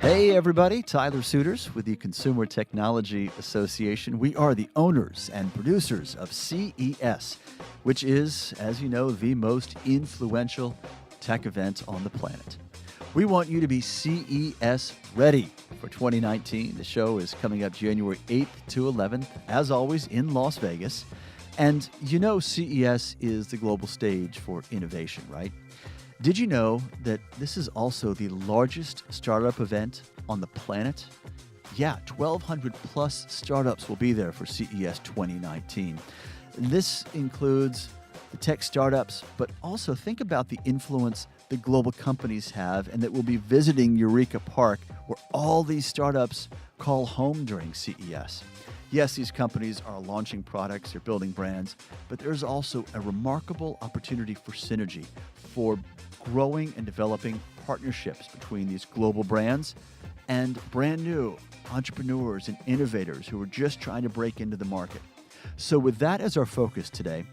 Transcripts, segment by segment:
Hey everybody, Tyler Suiters with the Consumer Technology Association. We are the owners and producers of CES, which is, as you know, the most influential tech event on the planet. We want you to be CES ready for 2019. The show is coming up January 8th to 11th, as always, in Las Vegas. And you know CES is the global stage for innovation, right? Did you know that this is also the largest startup event on the planet? Yeah, 1,200 plus startups will be there for CES 2019. This includes the tech startups, but also think about the influence that global companies have and that will be visiting Eureka Park, where all these startups call home during CES. Yes, these companies are launching products, they're building brands, but there's also a remarkable opportunity for synergy, for growing and developing partnerships between these global brands and brand new entrepreneurs and innovators who are just trying to break into the market. So with that as our focus today,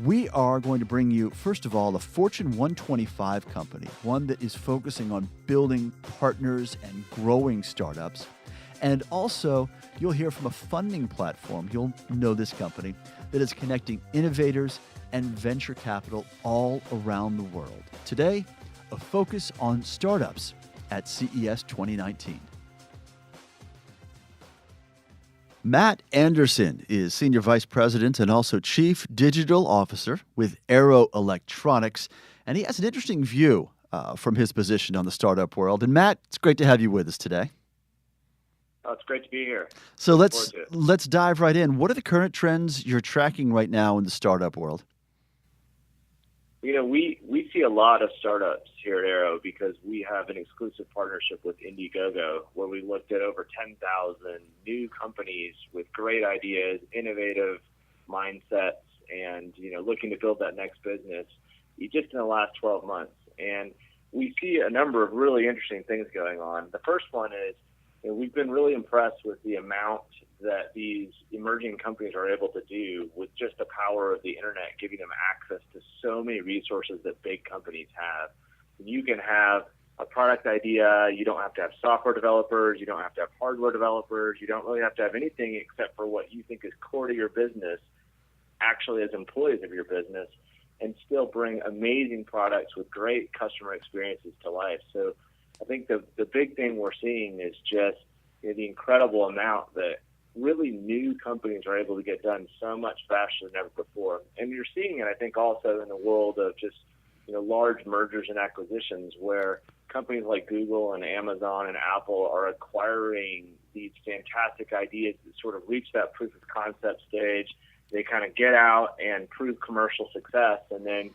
we are going to bring you, first of all, a Fortune 125 company, one that is focusing on building partners and growing startups. And also, you'll hear from a funding platform, you'll know this company, that is connecting innovators and venture capital all around the world. Today, a focus on startups at CES 2019. Matt Anderson is Senior Vice President and also Chief Digital Officer with Aero Electronics, and he has an interesting view from his position on the startup world. And Matt, it's great to have you with us today. Oh, it's great to be here. So let's dive right in. What are the current trends you're tracking right now in the startup world? You know, we see a lot of startups here at Aero because we have an exclusive partnership with Indiegogo, where we looked at over 10,000 new companies with great ideas, innovative mindsets, and, looking to build that next business just in the last 12 months. And we see a number of really interesting things going on. The first one is, we've been really impressed with the amount that these emerging companies are able to do with just the power of the internet, giving them access to so many resources that big companies have. You can have a product idea. You don't have to have software developers. You don't have to have hardware developers. You don't really have to have anything except for what you think is core to your business, actually as employees of your business, and still bring amazing products with great customer experiences to life. So I think the big thing we're seeing is just the incredible amount that really new companies are able to get done so much faster than ever before. And you're seeing it, I think, also in the world of just large mergers and acquisitions, where companies like Google and Amazon and Apple are acquiring these fantastic ideas that sort of reach that proof of concept stage. They kind of get out and prove commercial success, and then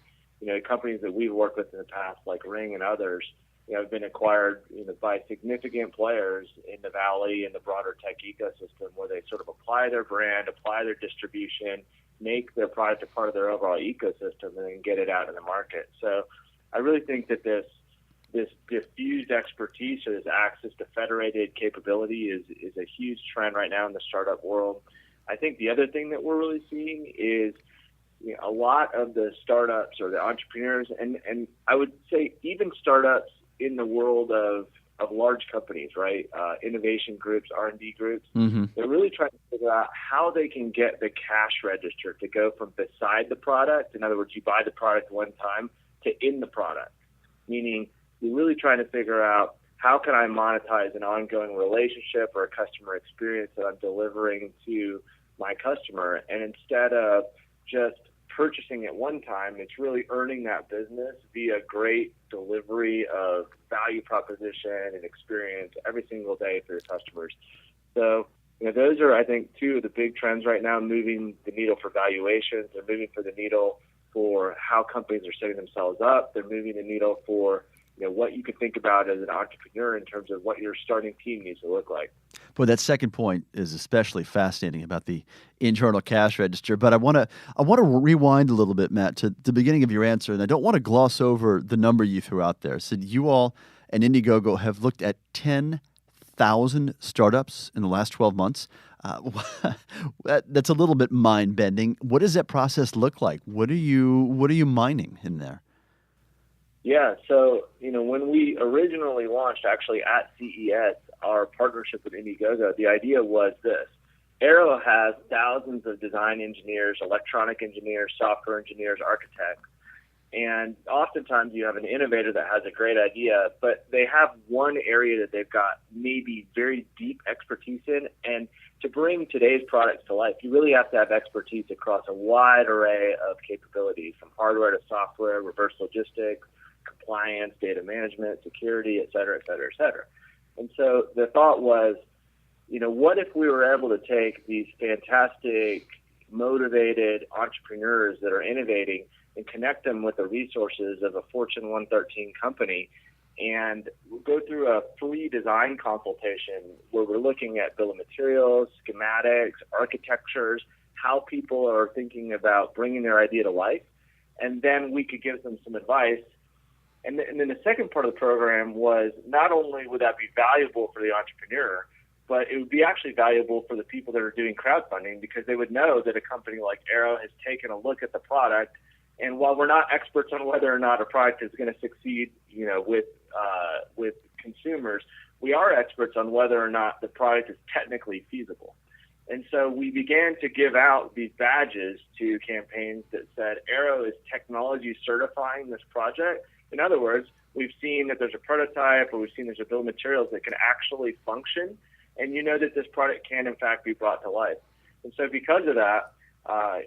companies that we've worked with in the past, like Ring and others, have been acquired by significant players in the Valley and the broader tech ecosystem, where they sort of apply their brand, apply their distribution, make their product a part of their overall ecosystem, and then get it out in the market. So I really think that this diffused expertise, or this access to federated capability is a huge trend right now in the startup world. I think the other thing that we're really seeing is a lot of the startups or the entrepreneurs, and I would say even startups in the world of large companies, right? Innovation groups, R&D groups, They're really trying to figure out how they can get the cash register to go from beside the product. In other words, you buy the product one time to in the product, meaning you're really trying to figure out, how can I monetize an ongoing relationship or a customer experience that I'm delivering to my customer? And instead of just purchasing at one time, it's really earning that business via great delivery of value proposition and experience every single day for your customers. So, those are, I think, two of the big trends right now, moving the needle for valuations. They're moving for the needle for how companies are setting themselves up. They're moving the needle for what you could think about as an entrepreneur in terms of what your starting team needs to look like. Boy, that second point is especially fascinating about the internal cash register. But I want to rewind a little bit, Matt, to the beginning of your answer, and I don't want to gloss over the number you threw out there. So you all and Indiegogo have looked at 10,000 startups in the last 12 months. That's a little bit mind-bending. What does that process look like? What are you mining in there? Yeah, so when we originally launched, actually at CES, our partnership with Indiegogo, the idea was this: Aero has thousands of design engineers, electronic engineers, software engineers, architects, and oftentimes you have an innovator that has a great idea, but they have one area that they've got maybe very deep expertise in, and to bring today's products to life, you really have to have expertise across a wide array of capabilities, from hardware to software, reverse logistics, compliance, data management, security, et cetera, et cetera, et cetera. And so the thought was, what if we were able to take these fantastic, motivated entrepreneurs that are innovating and connect them with the resources of a Fortune 113 company and go through a free design consultation where we're looking at bill of materials, schematics, architectures, how people are thinking about bringing their idea to life, and then we could give them some advice. And then the second part of the program was, not only would that be valuable for the entrepreneur, but it would be actually valuable for the people that are doing crowdfunding, because they would know that a company like Aero has taken a look at the product. And while we're not experts on whether or not a product is going to succeed, with consumers, we are experts on whether or not the product is technically feasible. And so we began to give out these badges to campaigns that said Aero is technology certifying this project. In other words, we've seen that there's a prototype, or we've seen there's a bill of materials that can actually function, and that this product can in fact be brought to life. And so because of that,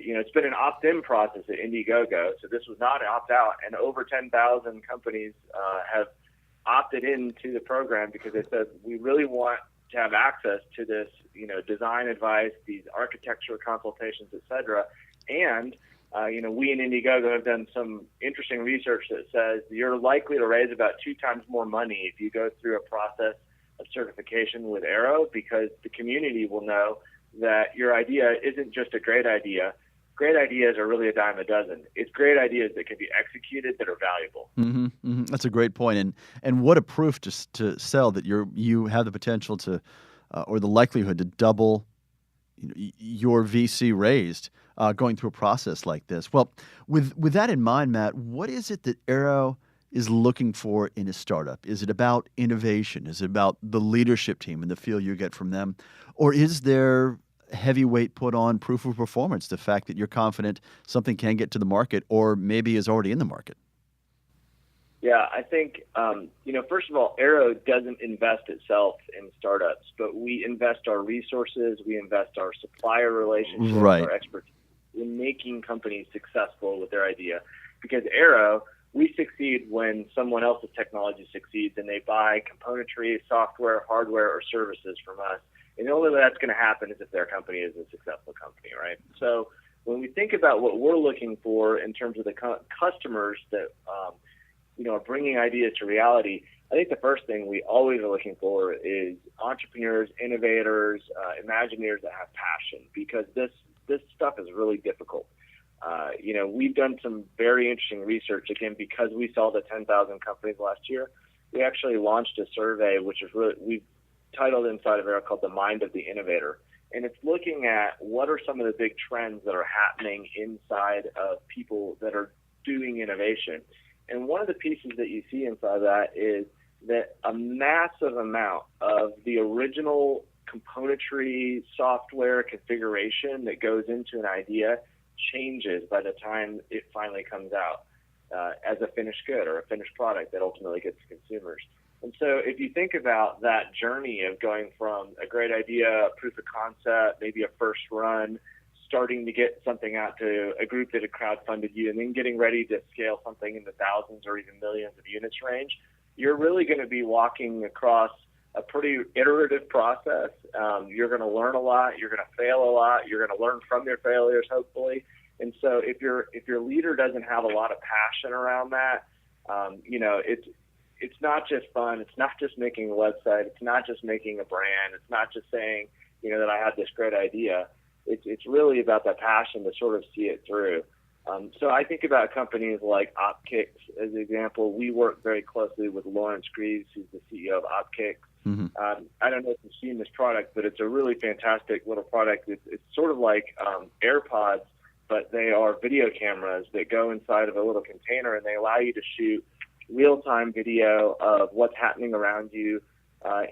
it's been an opt-in process at Indiegogo, so this was not an opt-out, and over 10,000 companies have opted into the program because they said, we really want to have access to this, design advice, these architecture consultations, et cetera. And, we in Indiegogo have done some interesting research that says you're likely to raise about 2 times more money if you go through a process of certification with Aero, because the community will know that your idea isn't just a great idea. Great ideas are really a dime a dozen. It's great ideas that can be executed that are valuable. Mm-hmm, mm-hmm. That's a great point, and what a proof to sell that you have the potential to, or the likelihood to double your VC raised going through a process like this. Well, with that in mind, Matt, what is it that Aero is looking for in a startup? Is it about innovation? Is it about the leadership team and the feel you get from them? Or is there heavy weight put on proof of performance, the fact that you're confident something can get to the market or maybe is already in the market? Yeah, I think, first of all, Aero doesn't invest itself in startups, but we invest our resources, we invest our supplier relationships, right, our expertise in making companies successful with their idea. Because Aero, we succeed when someone else's technology succeeds and they buy componentry, software, hardware, or services from us. And the only way that's going to happen is if their company is a successful company, right? So when we think about what we're looking for in terms of the customers that are bringing ideas to reality, I think the first thing we always are looking for is entrepreneurs, innovators, imagineers that have passion, because this stuff is really difficult. We've done some very interesting research, again, because we saw the 10,000 companies last year. We actually launched a survey, which is we've titled inside of Aero called The Mind of the Innovator. And it's looking at what are some of the big trends that are happening inside of people that are doing innovation. And one of the pieces that you see inside that is that a massive amount of the original componentry, software configuration that goes into an idea changes by the time it finally comes out as a finished good or a finished product that ultimately gets to consumers. And so if you think about that journey of going from a great idea, a proof of concept, maybe a first run, starting to get something out to a group that had crowdfunded you, and then getting ready to scale something in the thousands or even millions of units range, you're really going to be walking across a pretty iterative process. You're going to learn a lot. You're going to fail a lot. You're going to learn from your failures, hopefully. And so if your leader doesn't have a lot of passion around that, it's not just fun. It's not just making a website. It's not just making a brand. It's not just saying, that I have this great idea. It's really about that passion to sort of see it through. So I think about companies like OpKix as an example. We work very closely with Lawrence Greaves, who's the CEO of OpKix. Mm-hmm. I don't know if you've seen this product, but it's a really fantastic little product. It's sort of like AirPods, but they are video cameras that go inside of a little container, and they allow you to shoot real-time video of what's happening around you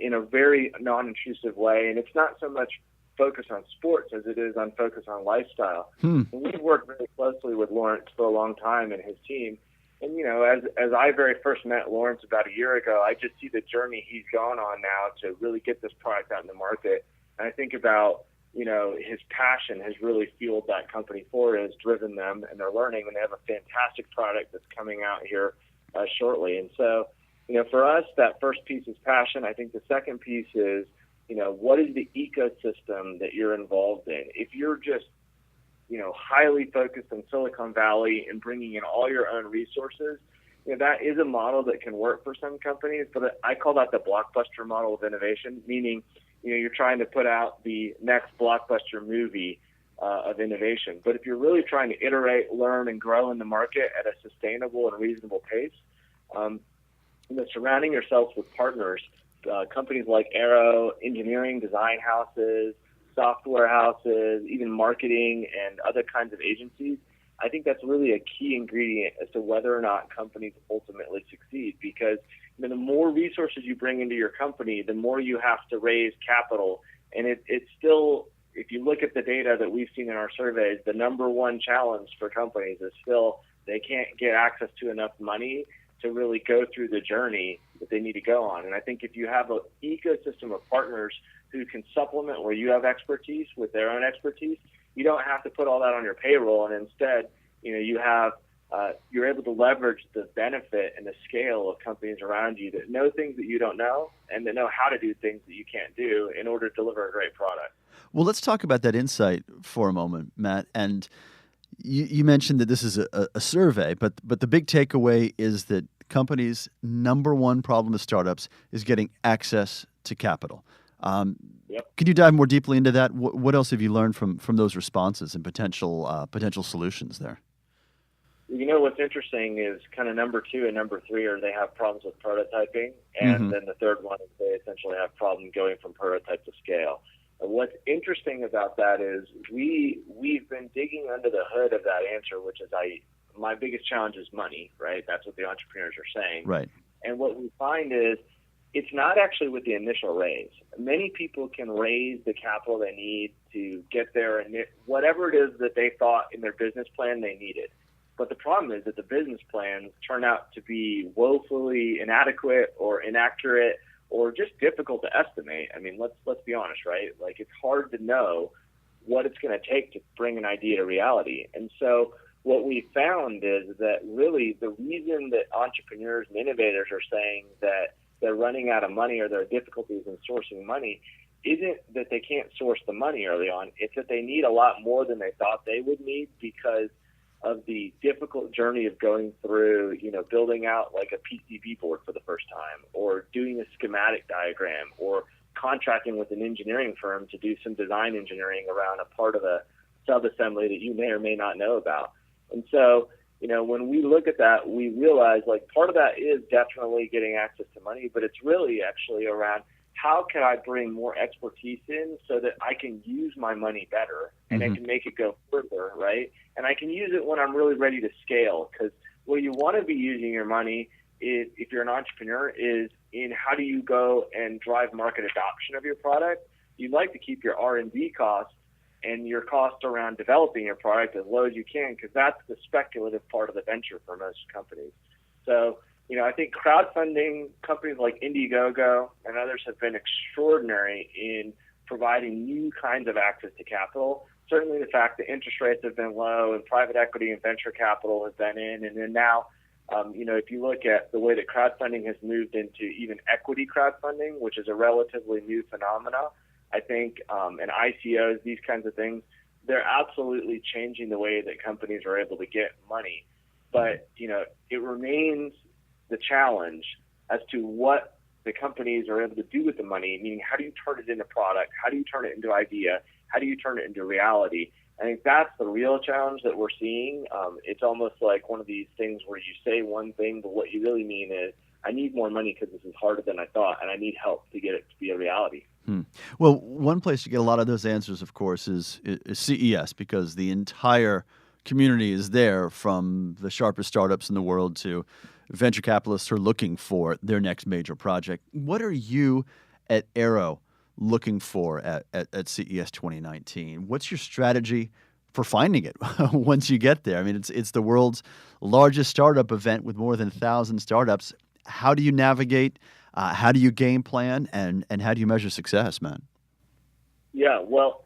in a very non-intrusive way. And it's not so much focus on sports as it is on focus on lifestyle. And we've worked very closely with Lawrence for a long time and his team. And, as I very first met Lawrence about a year ago, I just see the journey he's gone on now to really get this product out in the market. And I think about, his passion has really fueled that company forward and has driven them, and they're learning, and they have a fantastic product that's coming out here shortly. And so, for us, that first piece is passion. I think the second piece is, what is the ecosystem that you're involved in? If you're just, highly focused on Silicon Valley and bringing in all your own resources, that is a model that can work for some companies, but I call that the blockbuster model of innovation, meaning, you're trying to put out the next blockbuster movie of innovation. But if you're really trying to iterate, learn, and grow in the market at a sustainable and reasonable pace, surrounding yourself with partners, companies like Aero, engineering, design houses, software houses, even marketing and other kinds of agencies, I think that's really a key ingredient as to whether or not companies ultimately succeed. Because the more resources you bring into your company, the more you have to raise capital. And it's still, if you look at the data that we've seen in our surveys, the number one challenge for companies is still they can't get access to enough money to really go through the journey that they need to go on. And I think if you have an ecosystem of partners who can supplement where you have expertise with their own expertise, you don't have to put all that on your payroll, and instead, you're able to leverage the benefit and the scale of companies around you that know things that you don't know and that know how to do things that you can't do in order to deliver a great product. Well, let's talk about that insight for a moment, Matt. And you mentioned that this is a survey, but the big takeaway is that companies' number one problem with startups is getting access to capital. Yep. Can you dive more deeply into that? What else have you learned from those responses and potential solutions there? What's interesting is kind of number 2 and number 3 are they have problems with prototyping, and then the third one is they essentially have problems going from prototype to scale. And what's interesting about that is we've been digging under the hood of that answer, which is my biggest challenge is money, right? That's what the entrepreneurs are saying. Right. And what we find is it's not actually with the initial raise. Many people can raise the capital they need to get there and whatever it is that they thought in their business plan they needed. But the problem is that the business plans turn out to be woefully inadequate or inaccurate or just difficult to estimate. I mean, let's be honest, right? Like, it's hard to know what it's going to take to bring an idea to reality. And so what we found is that really the reason that entrepreneurs and innovators are saying that they're running out of money or there are difficulties in sourcing money isn't that they can't source the money early on. It's that they need a lot more than they thought they would need because of the difficult journey of going through, building out like a PCB board for the first time, or doing a schematic diagram, or contracting with an engineering firm to do some design engineering around a part of a subassembly that you may or may not know about. And so, when we look at that, we realize like part of that is definitely getting access to money, but it's really actually around how can I bring more expertise in so that I can use my money better and I can make it go further, right? And I can use it when I'm really ready to scale, because where you want to be using your money is, if you're an entrepreneur, is in how do you go and drive market adoption of your product. You'd like to keep your R&D costs and your cost around developing your product as low as you can, because that's the speculative part of the venture for most companies. So, I think crowdfunding companies like Indiegogo and others have been extraordinary in providing new kinds of access to capital. Certainly the fact that interest rates have been low and private equity and venture capital has been in. And then now, if you look at the way that crowdfunding has moved into even equity crowdfunding, which is a relatively new phenomena, I think, and ICOs, these kinds of things, they're absolutely changing the way that companies are able to get money. But, it remains the challenge as to what the companies are able to do with the money, meaning how do you turn it into product? How do you turn it into idea? How do you turn it into reality? I think that's the real challenge that we're seeing. It's almost like one of these things where you say one thing, but what you really mean is, I need more money because this is harder than I thought, and I need help to get it to be a reality. Well, one place to get a lot of those answers, of course, is CES, because the entire community is there, from the sharpest startups in the world to venture capitalists are looking for their next major project. What are you at Aero looking for at CES 2019? What's your strategy for finding it once you get there? I mean, it's the world's largest startup event with more than 1,000 startups. How do you navigate? How do you game plan? And how do you measure success, man? Yeah, well,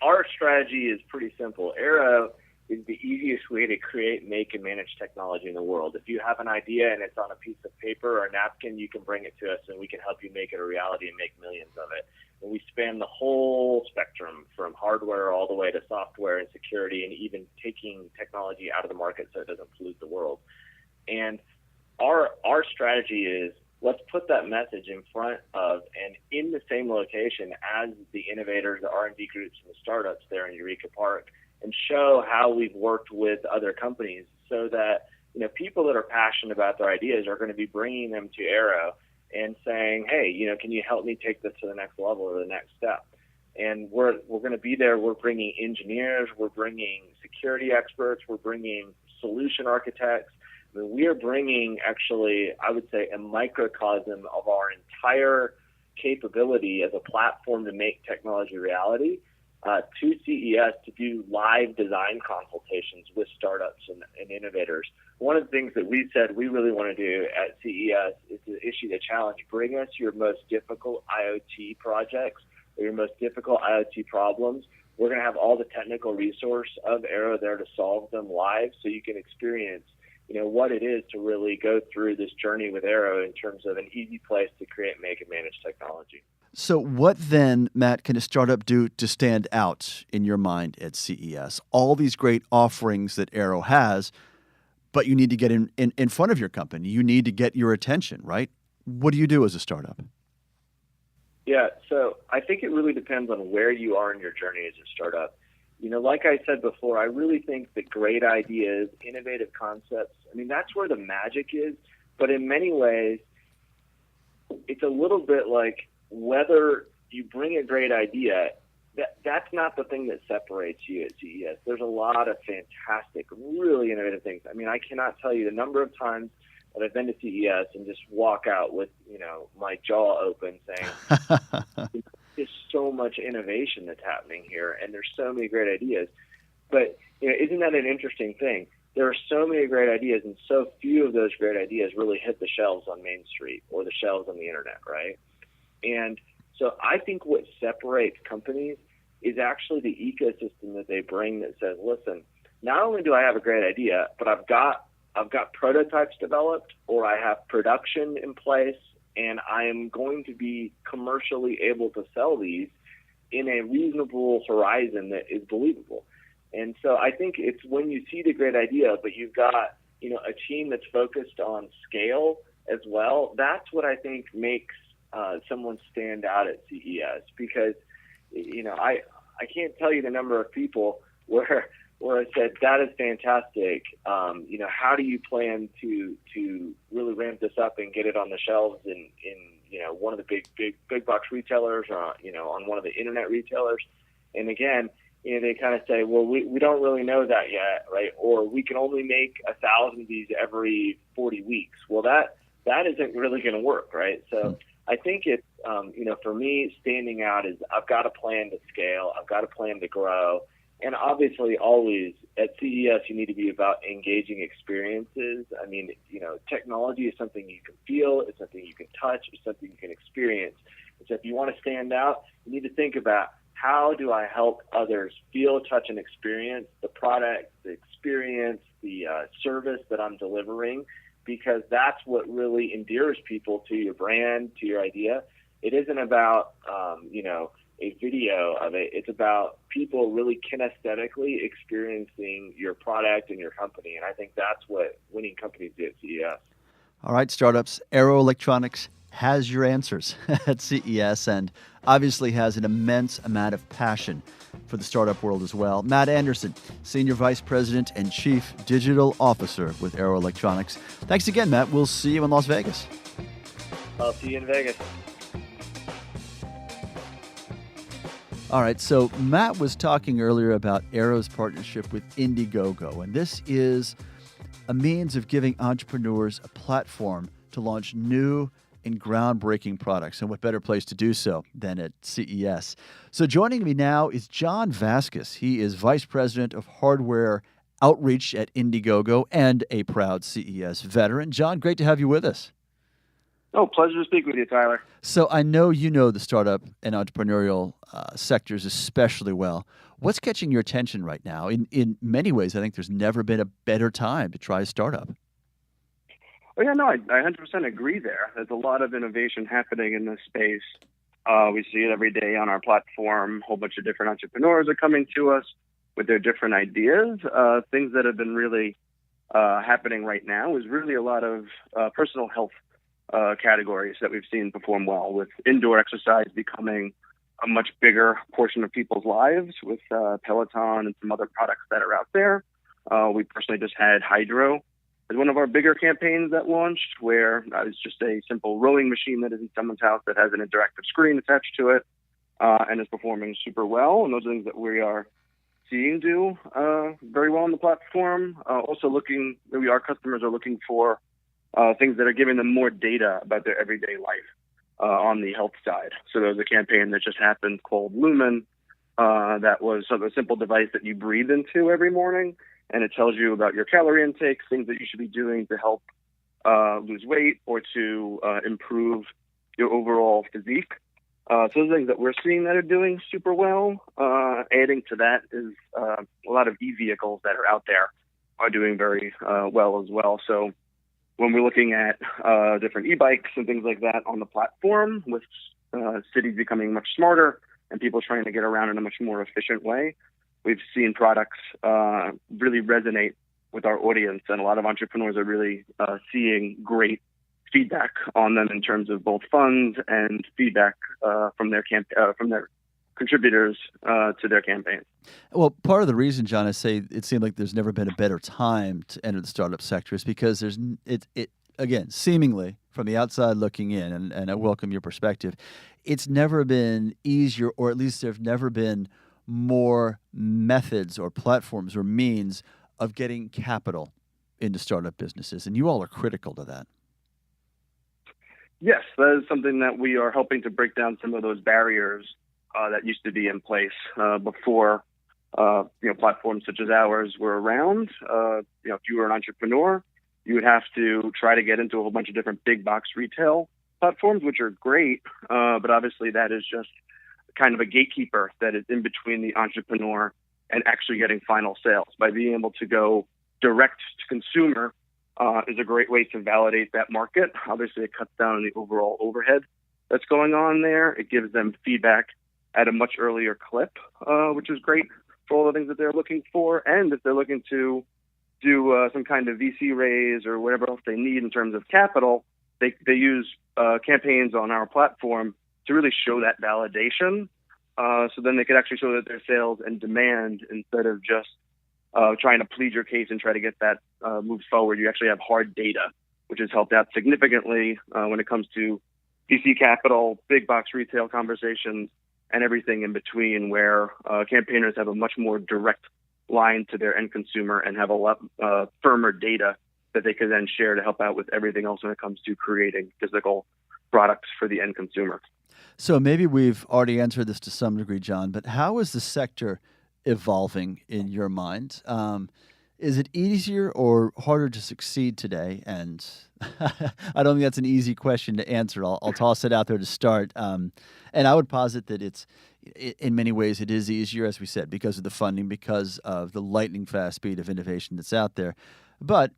our strategy is pretty simple. Aero is the easiest way to create, make, and manage technology in the world. If you have an idea and it's on a piece of paper or a napkin, you can bring it to us and we can help you make it a reality and make millions of it. And we span the whole spectrum from hardware all the way to software and security and even taking technology out of the market so it doesn't pollute the world. And our strategy is, let's put that message in front of and in the same location as the innovators, the R&D groups, and the startups there in Eureka Park, and show how we've worked with other companies so that people that are passionate about their ideas are going to be bringing them to Aero and saying, hey, can you help me take this to the next level or the next step? And we're going to be there. We're bringing engineers. We're bringing security experts. We're bringing solution architects. I mean, we are bringing, actually, I would say, a microcosm of our entire capability as a platform to make technology reality to CES to do live design consultations with startups and innovators. One of the things that we said we really want to do at CES is to issue the challenge: bring us your most difficult IoT projects or your most difficult IoT problems. We're going to have all the technical resource of Aero there to solve them live, so you can experience what it is to really go through this journey with Aero in terms of an easy place to create, make, and manage technology. So what then, Matt, can a startup do to stand out in your mind at CES? All these great offerings that Aero has, but you need to get in front of your company. You need to get your attention, right? What do you do as a startup? Yeah, so I think it really depends on where you are in your journey as a startup. Like I said before, I really think that great ideas, innovative concepts, that's where the magic is. But in many ways, it's a little bit like whether you bring a great idea, that's not the thing that separates you at CES. There's a lot of fantastic, really innovative things. I cannot tell you the number of times that I've been to CES and just walk out with, my jaw open saying, there's so much innovation that's happening here, and there's so many great ideas. But isn't that an interesting thing? There are so many great ideas, and so few of those great ideas really hit the shelves on Main Street or the shelves on the internet, right? And so I think what separates companies is actually the ecosystem that they bring that says, listen, not only do I have a great idea, but I've got prototypes developed, or I have production in place, and I am going to be commercially able to sell these in a reasonable horizon that is believable. And so I think it's when you see the great idea, but you've got, a team that's focused on scale as well, that's what I think makes someone stand out at CES. Because, I can't tell you the number of people where I said, that is fantastic. How do you plan to really ramp this up and get it on the shelves in one of the big box retailers or, on one of the internet retailers? And again, they kind of say, well, we don't really know that yet, right? Or we can only make 1,000 of these every 40 weeks. Well, that isn't really going to work, right? So I think it's, for me, standing out is I've got a plan to scale. I've got a plan to grow. And obviously, always at CES, you need to be about engaging experiences. Technology is something you can feel. It's something you can touch. It's something you can experience. And so if you want to stand out, you need to think about, how do I help others feel, touch, and experience the product, the experience, the service that I'm delivering, because that's what really endears people to your brand, to your idea. It isn't about, a video of it. It's about people really kinesthetically experiencing your product and your company. And I think that's what winning companies do at CES. All right, startups, Aero Electronics has your answers at CES and obviously has an immense amount of passion for the startup world as well. Matt Anderson, Senior Vice President and Chief Digital Officer with Aero Electronics. Thanks again, Matt. We'll see you in Las Vegas. I'll see you in Vegas. All right, so Matt was talking earlier about Aero's partnership with Indiegogo, and this is a means of giving entrepreneurs a platform to launch new and groundbreaking products. And what better place to do so than at CES? So joining me now is John Vaskis. He is Vice President of Hardware Outreach at Indiegogo and a proud CES veteran. John, great to have you with us. Oh, pleasure to speak with you, Tyler. So I know you know the startup and entrepreneurial sectors especially well. What's catching your attention right now? In many ways, I think there's never been a better time to try a startup. Oh, yeah, no, I 100% agree there. There's a lot of innovation happening in this space. We see it every day on our platform. A whole bunch of different entrepreneurs are coming to us with their different ideas. Things that have been really happening right now is really a lot of personal health categories that we've seen perform well, with indoor exercise becoming a much bigger portion of people's lives with Peloton and some other products that are out there. We personally just had Hydro as one of our bigger campaigns that launched, where it's just a simple rowing machine that is in someone's house that has an interactive screen attached to it and is performing super well. And those are things that we are seeing do very well on the platform. Also maybe our customers are looking for things that are giving them more data about their everyday life on the health side. So there was a campaign that just happened called Lumen that was sort of a simple device that you breathe into every morning, and it tells you about your calorie intake, things that you should be doing to help lose weight or to improve your overall physique. So those are things that we're seeing that are doing super well. Adding to that is a lot of e-vehicles that are out there are doing very well as well. So when we're looking at different e-bikes and things like that on the platform, with cities becoming much smarter and people trying to get around in a much more efficient way, we've seen products really resonate with our audience, and a lot of entrepreneurs are really seeing great feedback on them in terms of both funds and feedback from their contributors to their campaigns. Well, part of the reason, John, I say it seemed like there's never been a better time to enter the startup sector is because it again, seemingly from the outside looking in, and I welcome your perspective, it's never been easier, or at least there've never been more methods or platforms or means of getting capital into startup businesses, and you all are critical to that. Yes, that is something that we are helping to break down some of those barriers that used to be in place before platforms such as ours were around. If you were an entrepreneur, you would have to try to get into a whole bunch of different big box retail platforms, which are great, but obviously that is just kind of a gatekeeper that is in between the entrepreneur and actually getting final sales. By being able to go direct to consumer is a great way to validate that market. Obviously, it cuts down on the overall overhead that's going on there. It gives them feedback at a much earlier clip, which is great for all the things that they're looking for. And if they're looking to do some kind of VC raise or whatever else they need in terms of capital, they use campaigns on our platform to really show that validation. So then they could actually show that their sales and demand, instead of just trying to plead your case and try to get that moved forward. You actually have hard data, which has helped out significantly when it comes to VC capital, big box retail conversations, and everything in between, where campaigners have a much more direct line to their end consumer and have a lot firmer data that they can then share to help out with everything else when it comes to creating physical products for the end consumer. So maybe we've already answered this to some degree, John, but how is the sector evolving in your mind? Is it easier or harder to succeed today? And I don't think that's an easy question to answer. I'll toss it out there to start. And I would posit that in many ways, it is easier, as we said, because of the funding, because of the lightning fast speed of innovation that's out there. But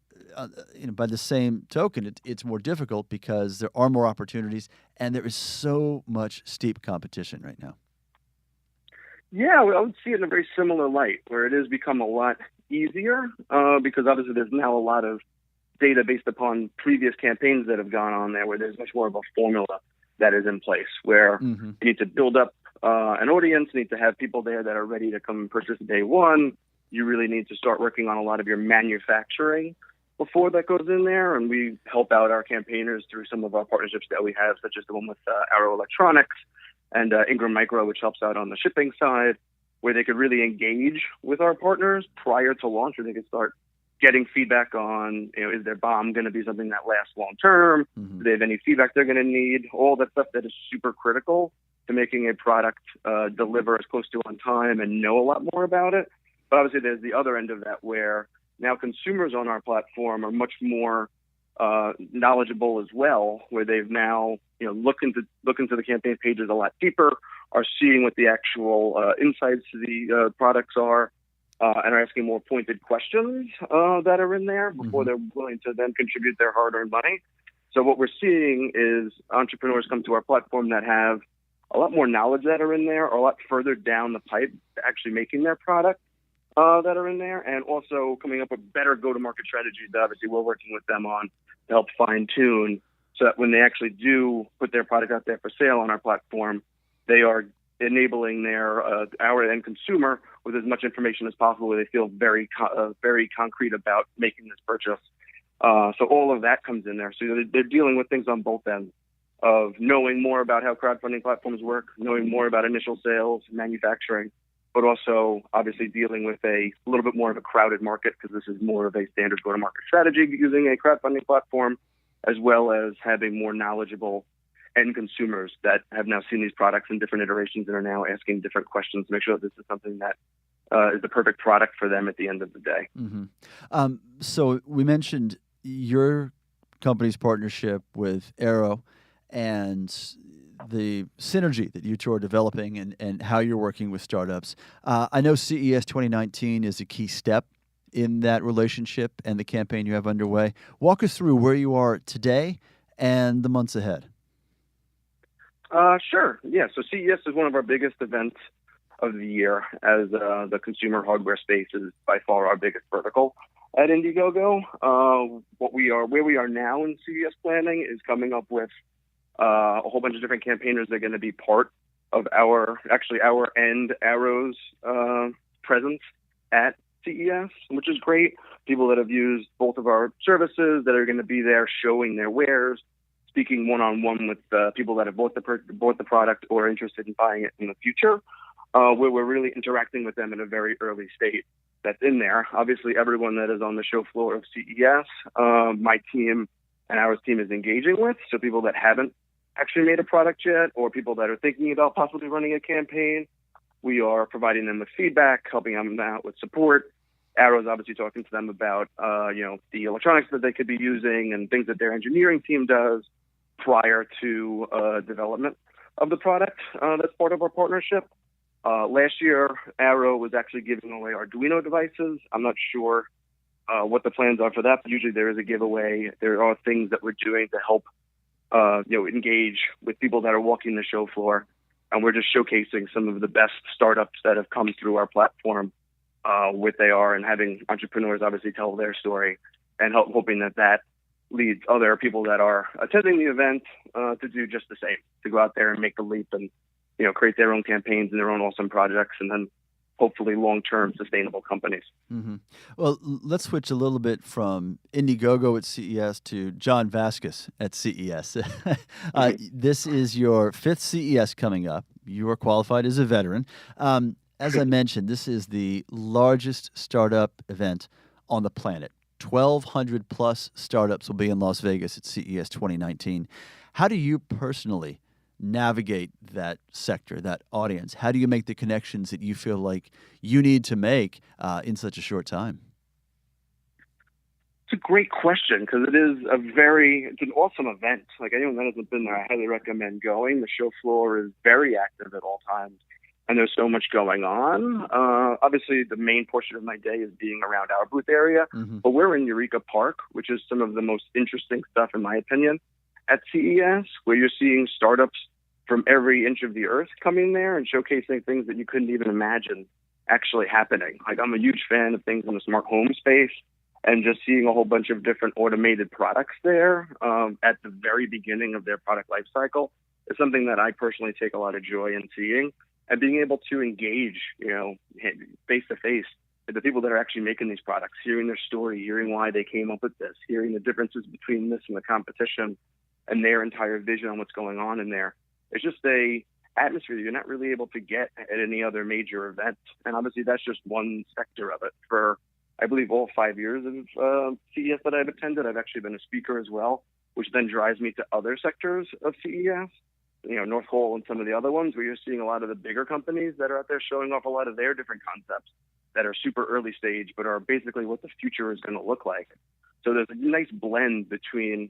by the same token, it's more difficult because there are more opportunities and there is so much steep competition right now. Yeah, I would see it in a very similar light, where it has become a lot easier because obviously there's now a lot of data based upon previous campaigns that have gone on there, where there's much more of a formula that is in place, where you need to build up an audience, need to have people there that are ready to come and purchase day one. You really need to start working on a lot of your manufacturing before that goes in there, and we help out our campaigners through some of our partnerships that we have, such as the one with Arrow Electronics and Ingram Micro, which helps out on the shipping side, where they could really engage with our partners prior to launch, or they could start getting feedback on, is their BOM going to be something that lasts long term? Mm-hmm. Do they have any feedback they're going to need? All that stuff that is super critical to making a product deliver as close to on time and know a lot more about it. But obviously, there's the other end of that where now consumers on our platform are much more knowledgeable as well, where they've now looked into the campaign pages a lot deeper, are seeing what the actual insights to the products are, and are asking more pointed questions that are in there before they're willing to then contribute their hard-earned money. So what we're seeing is entrepreneurs come to our platform that have a lot more knowledge that are in there, or a lot further down the pipe to actually making their product that are in there, and also coming up with better go-to-market strategies that obviously we're working with them on to help fine-tune, so that when they actually do put their product out there for sale on our platform, they are enabling our end consumer with as much information as possible, where they feel very concrete about making this purchase. So all of that comes in there. So they're dealing with things on both ends of knowing more about how crowdfunding platforms work, knowing more about initial sales, manufacturing, but also obviously dealing with a little bit more of a crowded market, because this is more of a standard go-to-market strategy using a crowdfunding platform, as well as having more knowledgeable end consumers that have now seen these products in different iterations and are now asking different questions to make sure that this is something that is the perfect product for them at the end of the day. Mm-hmm. So we mentioned your company's partnership with Arrow and the synergy that you two are developing and how you're working with startups. I know CES 2019 is a key step in that relationship and the campaign you have underway. Walk us through where you are today and the months ahead. Sure. Yeah. So CES is one of our biggest events of the year, as the consumer hardware space is by far our biggest vertical at Indiegogo. Where we are now in CES planning is coming up with a whole bunch of different campaigners that are going to be part of our and Arrow's presence at CES, which is great. People that have used both of our services that are going to be there showing their wares, speaking one-on-one with people that have bought the product or are interested in buying it in the future, where we're really interacting with them in a very early state that's in there. Obviously, everyone that is on the show floor of CES, my team and our team is engaging with, so people that haven't actually made a product yet, or people that are thinking about possibly running a campaign, we are providing them with feedback, helping them out with support. Arrow's obviously talking to them about the electronics that they could be using and things that their engineering team does prior to development of the product. That's part of our partnership. Last year, Arrow was actually giving away Arduino devices. I'm not sure what the plans are for that, but usually there is a giveaway. There are things that we're doing to help engage with people that are walking the show floor, and we're just showcasing some of the best startups that have come through our platform, what they are, and having entrepreneurs obviously tell their story, and hoping that leads other people that are attending the event to do just the same, to go out there and make the leap and create their own campaigns and their own awesome projects, and then hopefully long-term sustainable companies. Mm-hmm. Well, let's switch a little bit from Indiegogo at CES to John Vaskis at CES. This is your 5th CES coming up. You are qualified as a veteran. As I mentioned, this is the largest startup event on the planet. 1,200 plus startups will be in Las Vegas at CES 2019. How do you personally navigate that sector, that audience? How do you make the connections that you feel like you need to make in such a short time? It's a great question, because it's an awesome event. Like, anyone that hasn't been there, I highly recommend going. The show floor is very active at all times, and there's so much going on. Obviously, the main portion of my day is being around our booth area, but we're in Eureka Park, which is some of the most interesting stuff, in my opinion, at CES, where you're seeing startups from every inch of the earth coming there and showcasing things that you couldn't even imagine actually happening. Like, I'm a huge fan of things in the smart home space, and just seeing a whole bunch of different automated products there at the very beginning of their product life cycle is something that I personally take a lot of joy in seeing, and being able to engage, face to face with the people that are actually making these products, hearing their story, hearing why they came up with this, hearing the differences between this and the competition, and their entire vision on what's going on in there. It's just a atmosphere you're not really able to get at any other major event. And obviously that's just one sector of it. For I believe all 5 years of CES that I've attended, I've actually been a speaker as well, which then drives me to other sectors of CES, North Hall and some of the other ones where you're seeing a lot of the bigger companies that are out there showing off a lot of their different concepts that are super early stage, but are basically what the future is going to look like. So there's a nice blend between,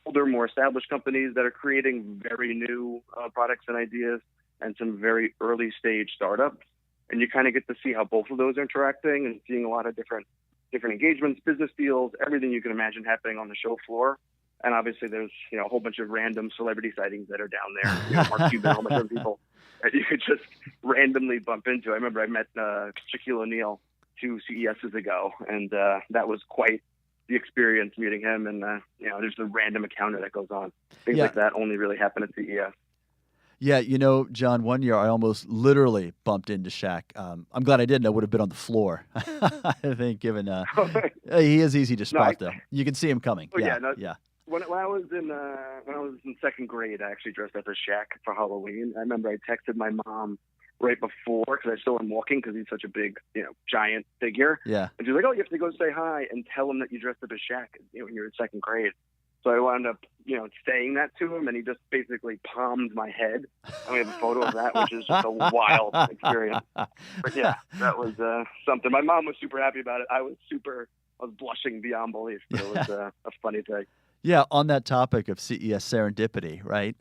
older, more established companies that are creating very new products and ideas and some very early stage startups. And you kind of get to see how both of those are interacting and seeing a lot of different engagements, business deals, everything you can imagine happening on the show floor. And obviously there's, a whole bunch of random celebrity sightings that are down there. Mark Cuban, a whole bunch of people that you could just randomly bump into. I remember I met Shaquille O'Neal 2 CESs ago, and that was quite the experience meeting him. And, there's a random encounter that goes on. Things like that only really happen at CES. Yeah, John, one year I almost literally bumped into Shaq. I'm glad I didn't. I would have been on the floor. I think, given he is easy to spot, though. You can see him coming. Oh, yeah. When I was in second grade, I actually dressed up as Shaq for Halloween. I remember I texted my mom right before because I saw him walking because he's such a big, giant figure. Yeah. And she was like, "Oh, you have to go say hi and tell him that you dressed up as Shaq when you're in second grade." So I wound up, saying that to him, and he just basically palmed my head. And we have a photo of that, which is just a wild experience. But yeah, that was something. My mom was super happy about it. I was blushing beyond belief. But it was a funny thing. Yeah, on that topic of CES serendipity, right?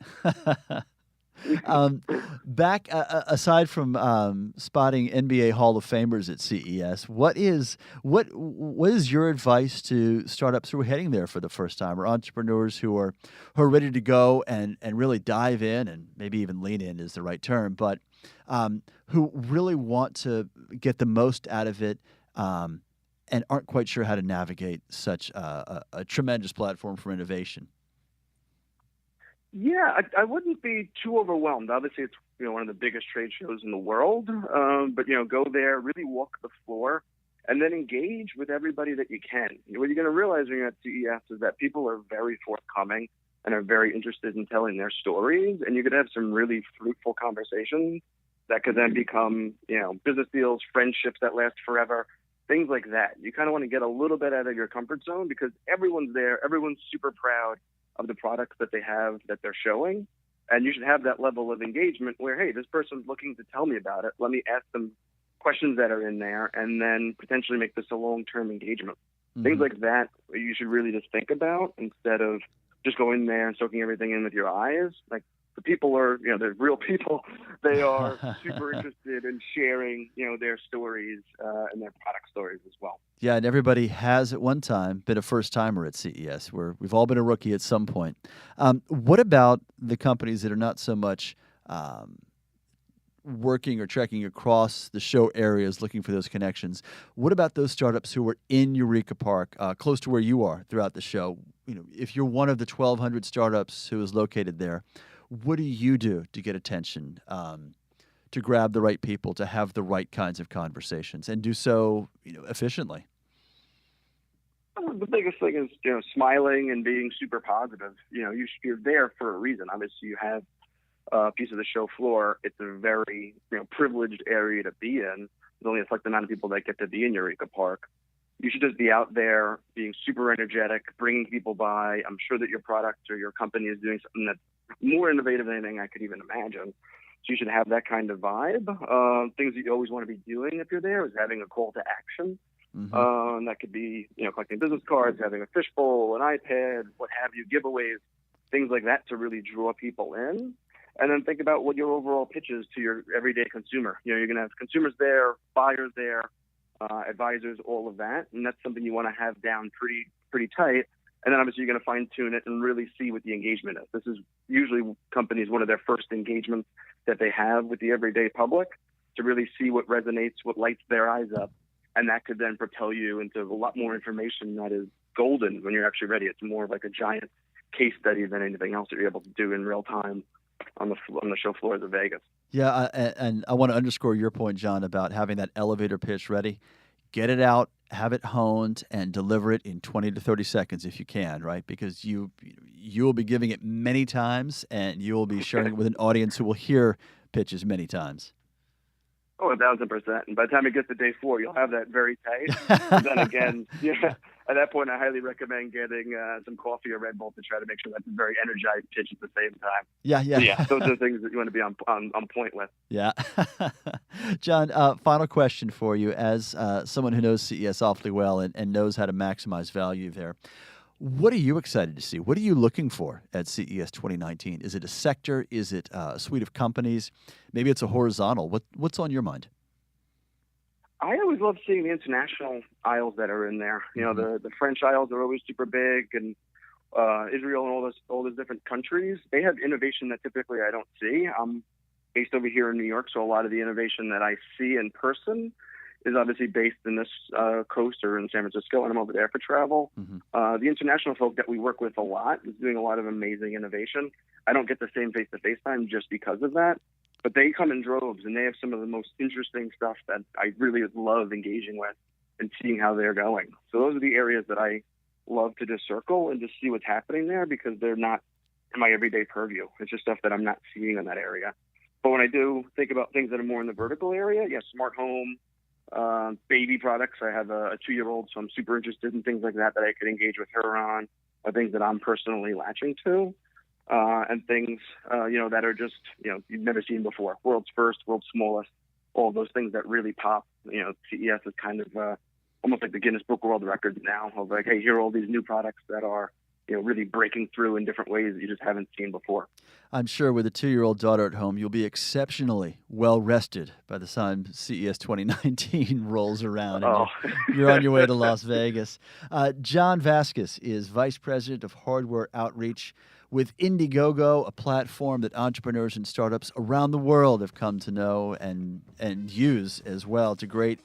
Aside from spotting NBA Hall of Famers at CES, what is your advice to startups who are heading there for the first time, or entrepreneurs who are ready to go and really dive in, and maybe even lean in is the right term, but who really want to get the most out of it, and aren't quite sure how to navigate such a tremendous platform for innovation? Yeah, I wouldn't be too overwhelmed. Obviously, it's one of the biggest trade shows in the world. But go there, really walk the floor, and then engage with everybody that you can. What you're going to realize when you're at CES is that people are very forthcoming and are very interested in telling their stories, and you could have some really fruitful conversations that could then become business deals, friendships that last forever. Things like that. You kind of want to get a little bit out of your comfort zone because everyone's there. Everyone's super proud of the products that they have that they're showing. And you should have that level of engagement where, hey, this person's looking to tell me about it. Let me ask them questions that are in there and then potentially make this a long-term engagement. Mm-hmm. Things like that you should really just think about instead of just going there and soaking everything in with your eyes. Like, the people are, they're real people. They are super interested in sharing, their stories and their product stories as well. Yeah, and everybody has at one time been a first-timer at CES, where we've all been a rookie at some point. What about the companies that are not so much working or trekking across the show areas looking for those connections? What about those startups who are in Eureka Park, close to where you are throughout the show? If you're one of the 1,200 startups who is located there, what do you do to get attention, to grab the right people, to have the right kinds of conversations, and do so, efficiently? The biggest thing is, smiling and being super positive. You're there for a reason. Obviously, you have a piece of the show floor. It's a very, privileged area to be in. There's only a select amount of people that get to be in Eureka Park. You should just be out there being super energetic, bringing people by. I'm sure that your product or your company is doing something that's more innovative than anything I could even imagine. So you should have that kind of vibe. Things that you always want to be doing if you're there is having a call to action. Mm-hmm. That could be, collecting business cards, having a fishbowl, an iPad, what have you, giveaways, things like that to really draw people in. And then think about what your overall pitch is to your everyday consumer. You're going to have consumers there, buyers there, advisors, all of that. And that's something you want to have down pretty tight. And then obviously you're going to fine tune it and really see what the engagement is. This is usually companies, one of their first engagements that they have with the everyday public, to really see what resonates, what lights their eyes up. And that could then propel you into a lot more information that is golden when you're actually ready. It's more like a giant case study than anything else that you're able to do in real time on the show floors of Vegas. Yeah, and I want to underscore your point, John, about having that elevator pitch ready. Get it out, have it honed, and deliver it in 20 to 30 seconds if you can, right? Because you will be giving it many times, and you will be sharing it with an audience who will hear pitches many times. Oh, 1,000%. And by the time it gets to day 4, you'll have that very tight. And then again, yeah, at that point, I highly recommend getting some coffee or Red Bull to try to make sure that's a very energized pitch at the same time. Yeah. Those are the things that you want to be on point with. Yeah. John, final question for you. As someone who knows CES awfully well and knows how to maximize value there, what are you excited to see? What are you looking for at CES 2019? Is it a sector? Is it a suite of companies? Maybe it's a horizontal. What's on your mind? I always love seeing the international aisles that are in there. You know, the French aisles are always super big, and Israel and all those different countries, they have innovation that typically I don't see. I'm based over here in New York, so a lot of the innovation that I see in person is obviously based in this coast or in San Francisco, and I'm over there for travel. The international folk that we work with a lot is doing a lot of amazing innovation. I don't get the same face-to-face time just because of that, but they come in droves, and they have some of the most interesting stuff that I really love engaging with and seeing how they're going. So those are the areas that I love to just circle and just see what's happening there, because they're not in my everyday purview. It's just stuff that I'm not seeing in that area. But when I do think about things that are more in the vertical area, smart home, baby products. I have a 2-year-old, so I'm super interested in things like that I could engage with her on, or things that I'm personally latching to, and things, that are just, you've never seen before. World's first, world's smallest, all those things that really pop. CES is kind of almost like the Guinness Book World Records now of like, hey, here are all these new products that are, really breaking through in different ways that you just haven't seen before. I'm sure with a 2-year-old daughter at home, you'll be exceptionally well rested by the time CES 2019 rolls around and you're on your way to Las Vegas. John Vaskis is Vice President of Hardware Outreach with Indiegogo, a platform that entrepreneurs and startups around the world have come to know and use as well to great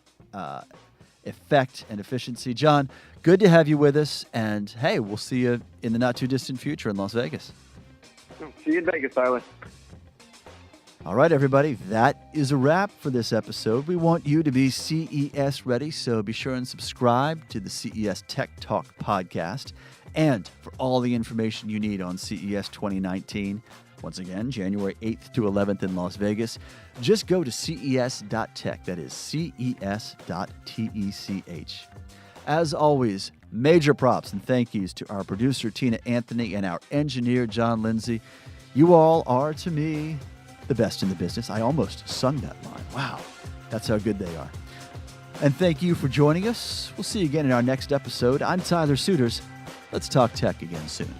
effect and efficiency. John, good to have you with us, and hey, we'll see you in the not-too-distant future in Las Vegas. See you in Vegas, Tyler. All right, everybody, that is a wrap for this episode. We want you to be CES ready, so be sure and subscribe to the CES Tech Talk podcast. And for all the information you need on CES 2019, once again, January 8th to 11th in Las Vegas, just go to ces.tech. That is ces.tech. As always, major props and thank yous to our producer, Tina Anthony, and our engineer, John Lindsay. You all are, to me, the best in the business. I almost sung that line. Wow, that's how good they are. And thank you for joining us. We'll see you again in our next episode. I'm Tyler Suiters. Let's talk tech again soon.